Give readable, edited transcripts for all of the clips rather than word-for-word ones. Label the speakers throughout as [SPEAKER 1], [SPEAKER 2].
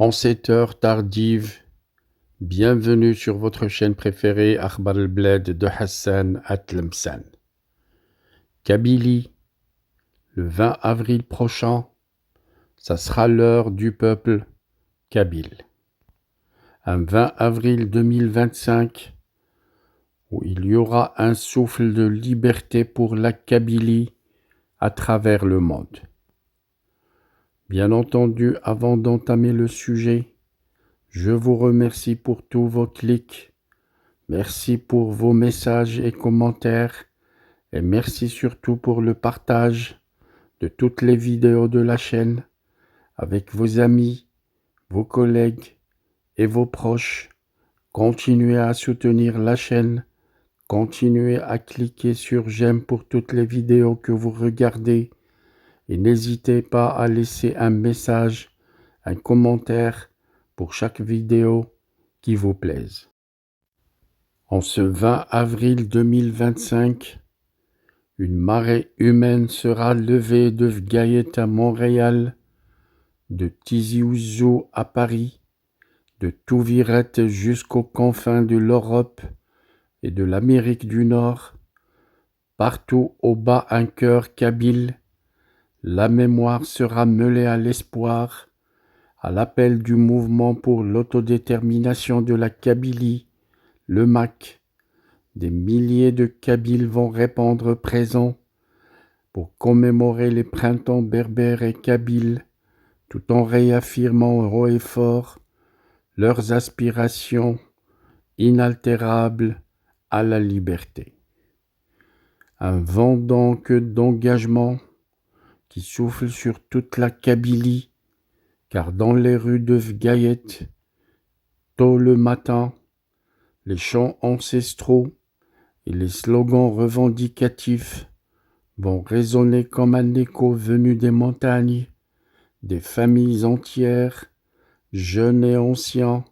[SPEAKER 1] En cette heure tardive, bienvenue sur votre chaîne préférée Akhbar al-Bled de Hassan Atlemsan. Kabylie, le 20 avril prochain, ça sera l'heure du peuple kabyle. Un 20 avril 2025 où il y aura un souffle de liberté pour la Kabylie à travers le monde. Bien entendu, avant d'entamer le sujet, je vous remercie pour tous vos clics. Merci pour vos messages et commentaires et merci surtout pour le partage de toutes les vidéos de la chaîne avec vos amis, vos collègues et vos proches. Continuez à soutenir la chaîne, continuez à cliquer sur j'aime pour toutes les vidéos que vous regardez et n'hésitez pas à laisser un message, un commentaire pour chaque vidéo qui vous plaise. En ce 20 avril 2025, une marée humaine sera levée de Vgaïet à Montréal, de Tizi Ouzou à Paris, de Touvirette jusqu'aux confins de l'Europe et de l'Amérique du Nord. Partout au bas un cœur kabyle, la mémoire sera mêlée à l'espoir, à l'appel du mouvement pour l'autodétermination de la Kabylie, le MAK. Des milliers de Kabyles vont répondre présents pour commémorer les printemps berbères et kabyles, tout en réaffirmant haut et fort leurs aspirations inaltérables à la liberté. Un vent donc d'engagement qui souffle sur toute la Kabylie, car dans les rues de Vgaïet, tôt le matin, les chants ancestraux et les slogans revendicatifs vont résonner comme un écho venu des montagnes. Des familles entières, jeunes et anciens,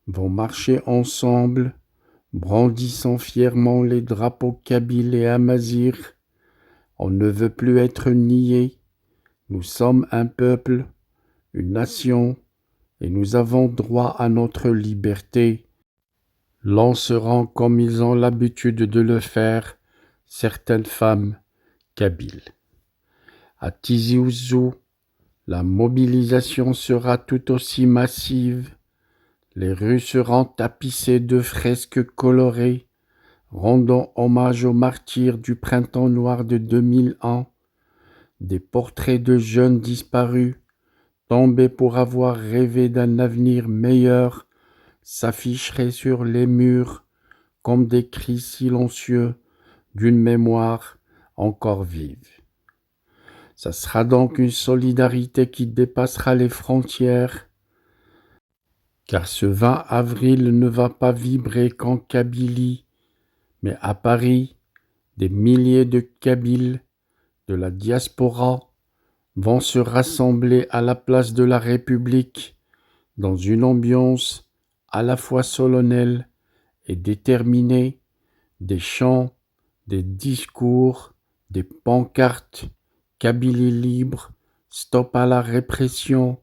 [SPEAKER 1] vont marcher ensemble, brandissant fièrement les drapeaux kabyles et amazirs. On ne veut plus être nié. Nous sommes un peuple, une nation, et nous avons droit à notre liberté, lanceront comme ils ont l'habitude de le faire certaines femmes kabyles. À Tizi Ouzou, la mobilisation sera tout aussi massive. Les rues seront tapissées de fresques colorées, rendant hommage aux martyrs du printemps noir de 2001. Des portraits de jeunes disparus, tombés pour avoir rêvé d'un avenir meilleur, s'afficheraient sur les murs comme des cris silencieux d'une mémoire encore vive. Ça sera donc une solidarité qui dépassera les frontières, car ce 20 avril ne va pas vibrer qu'en Kabylie, mais à Paris, des milliers de Kabyles de la diaspora vont se rassembler à la place de la République dans une ambiance à la fois solennelle et déterminée, des chants, des discours, des pancartes, Kabylie libre, stop à la répression,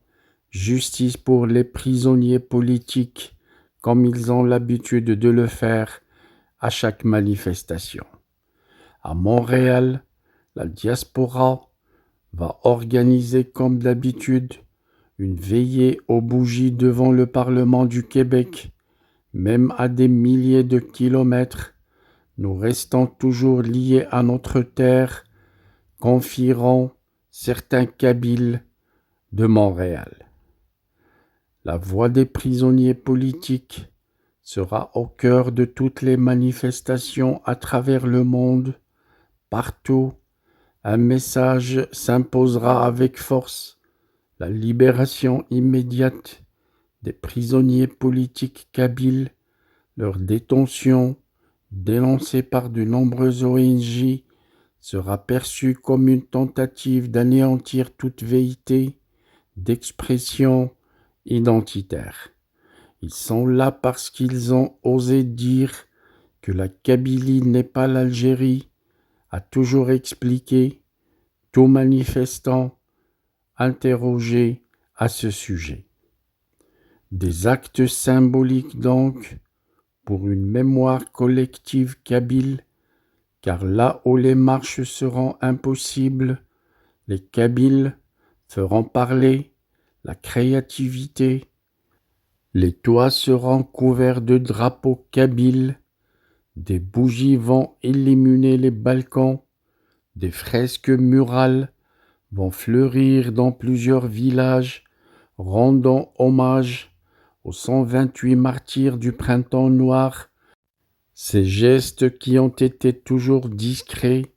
[SPEAKER 1] justice pour les prisonniers politiques, comme ils ont l'habitude de le faire à chaque manifestation. À Montréal, la diaspora va organiser comme d'habitude une veillée aux bougies devant le Parlement du Québec, même à des milliers de kilomètres. Nous restons toujours liés à notre terre, confieront certains Kabyles de Montréal. La voix des prisonniers politiques sera au cœur de toutes les manifestations à travers le monde. Partout, un message s'imposera avec force: la libération immédiate des prisonniers politiques kabyles, leur détention, dénoncée par de nombreuses ONG, sera perçue comme une tentative d'anéantir toute velléité d'expression identitaire. Ils sont là parce qu'ils ont osé dire que la Kabylie n'est pas l'Algérie, a toujours expliqué tout manifestant interrogé à ce sujet. Des actes symboliques donc, pour une mémoire collective kabyle, car là où les marches seront impossibles, les Kabyles feront parler la créativité. Les toits seront couverts de drapeaux kabyles, des bougies vont illuminer les balcons, des fresques murales vont fleurir dans plusieurs villages, rendant hommage aux 128 martyrs du printemps noir. Ces gestes qui ont été toujours discrets,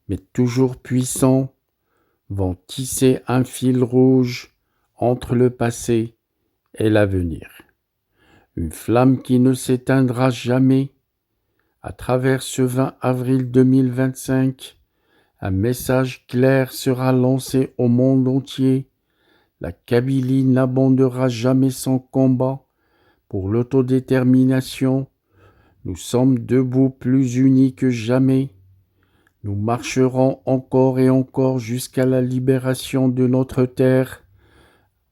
[SPEAKER 1] mais toujours puissants, vont tisser un fil rouge entre le passé et l'avenir. Une flamme qui ne s'éteindra jamais. À travers ce 20 avril 2025, un message clair sera lancé au monde entier. La Kabylie n'abandonnera jamais son combat pour l'autodétermination. Nous sommes debout plus unis que jamais. Nous marcherons encore et encore jusqu'à la libération de notre terre,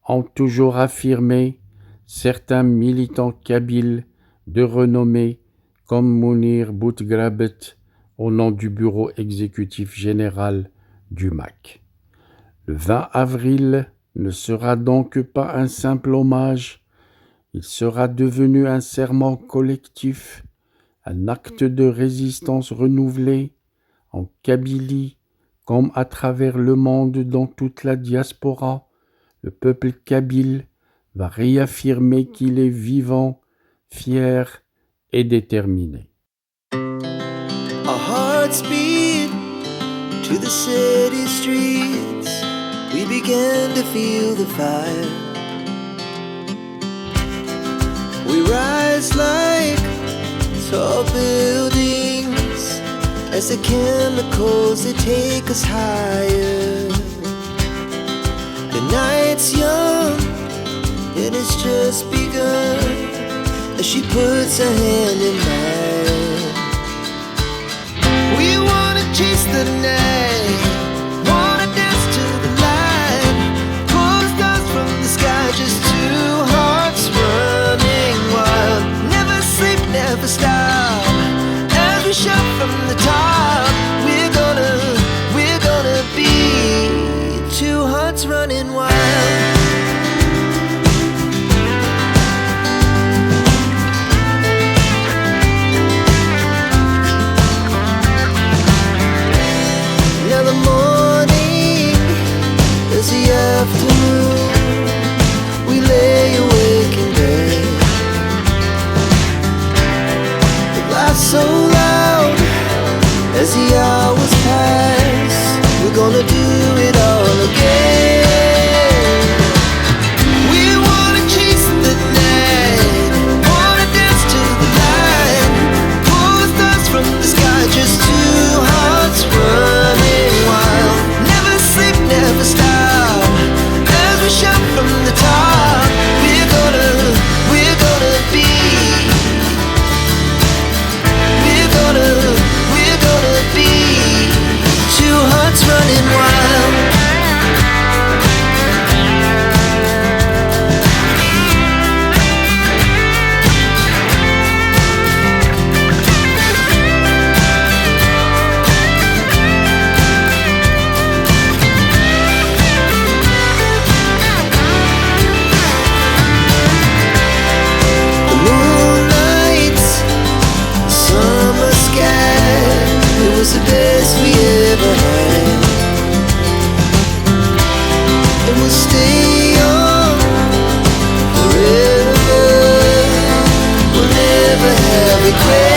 [SPEAKER 1] ont toujours affirmé certains militants kabyles de renommée comme Mounir Boutgrabet au nom du bureau exécutif général du MAC. Le 20 avril ne sera donc pas un simple hommage, il sera devenu un serment collectif, un acte de résistance renouvelé en Kabylie comme à travers le monde dans toute la diaspora. Le peuple kabyle va réaffirmer qu'il est vivant, fier et déterminé.
[SPEAKER 2] Our hearts beat to the city streets. We began to feel the fire. We rise like tall buildings as the chemicals, they take us higher. The night's young and it's just begun as she puts her hand in mine. We wanna chase the night, wanna dance to the light, pull the stars from the sky, just two hearts running wild. Never sleep, never stop, as we shout from the top. We're gonna be two hearts running wild. Afternoon, we lay awake in bed. It laughs so loud as the hours pass. We're gonna do it all again. We wanna chase the night, wanna dance to the light, pull the stars from the sky, just two hearts running wild. Never sleep, never stop. We shout from the top. We're gonna be. We're gonna be two hearts running wild. The best we ever had, and we'll stay on forever. We'll never have regret.